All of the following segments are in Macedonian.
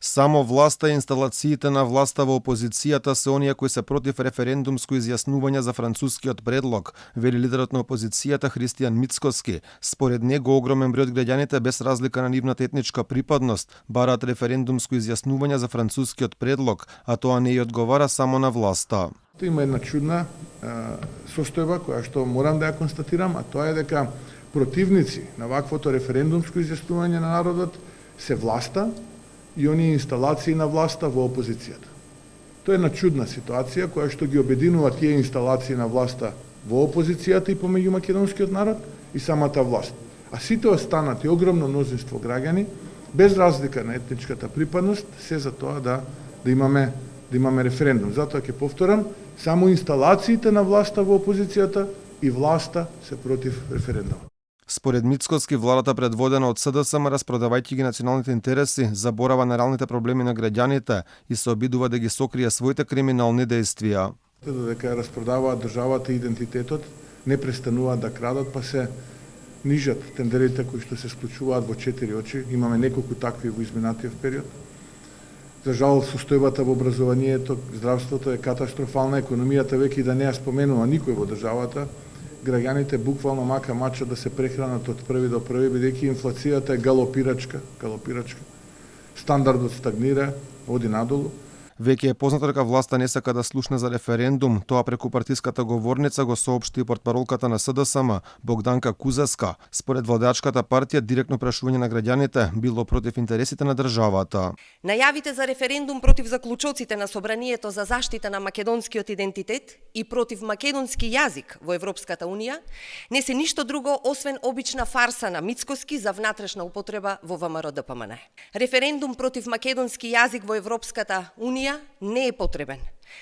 Само власта и инсталациите на власта во опозицијата се оние кои се против референдумско изјаснување за францускиот предлог, вели лидерот на опозицијата Христијан Мицкоски. Според него огромен број од граѓаните без разлика на нивната етничка припадност бараат референдумско изјаснување за францускиот предлог, а тоа не ја одговара само на власта. Има една чудна состојба која што морам да ја констатирам, а тоа е дека противници на ваквото референдумско изјаснување на народот се власта и оние инсталации на власта во опозицијата. Тоа е една чудна ситуација која што ги обединува тие инсталации на власта во опозицијата и помеѓу македонскиот народ и самата власт. А сите останати огромно мнозинство граѓани, без разлика на етничката припадност, се за тоа да имаме референдум. Затоа ќе повторам, само инсталациите на власта во опозицијата и власта се против референдум. Според Мицкоски, владата предводена од СДСМ, распродавајќи ги националните интереси, заборава на реалните проблеми на граѓаните и се обидува да ги сокрие своите криминални дејствија. Додека распродаваат државата и идентитетот, не престануваат да крадат, па се нижат тендерите кои што се склучуваат во 4 очи. Имаме неколку такви во изминатиот период. За жал, состојбата во образованието, здравството е катастрофална, економијата веќе и да не ја споменува никој во државата. Граѓаните буквално мака мача да се прехранат од први до први, бидејќи инфлацијата е галопирачка. Стандардот стагнира, оди надолу. Веќе е познато дека власта не сака да слушне за референдум, тоа преку партиската говорница го соопшти портпаролката на СДСМ Богданка Кузеска. Според владеачката партија, директно прашување на граѓаните било против интересите на државата. Најавите за референдум против заклучоците на Собранието за заштита на македонскиот идентитет и против македонски јазик во Европската унија не се ништо друго освен обична фарса на Мицкоски за внатрешна употреба во ВМРО-ДПМН. Референдум против македонски јазик во Европската унија не е потребен.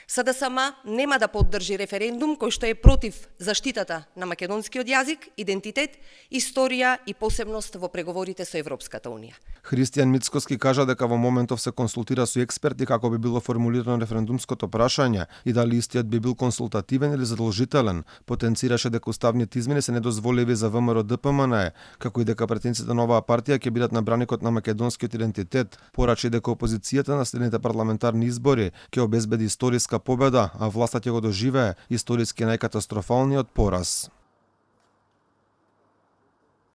СДСМ нема да поддржи референдум кој што е против заштитата на македонскиот јазик, идентитет, историја и посебност во преговорите со Европската унија. Христијан Мицкоски кажа дека во моментов се консултира со експерти како би било формулирано референдумското прашање и дали истиот би бил консултативен или задолжителен. Потенцираше дека уставните измени се недозволиви за ВМРО-ДПМН, како и дека претенциите на оваа партија ќе бидат на браникот на македонскиот идентитет, порачи дека опозицијата на следните парламентарни избори ќе обезбеди историска победа, а власта ќе го доживее историски најкатастрофалниот пораз.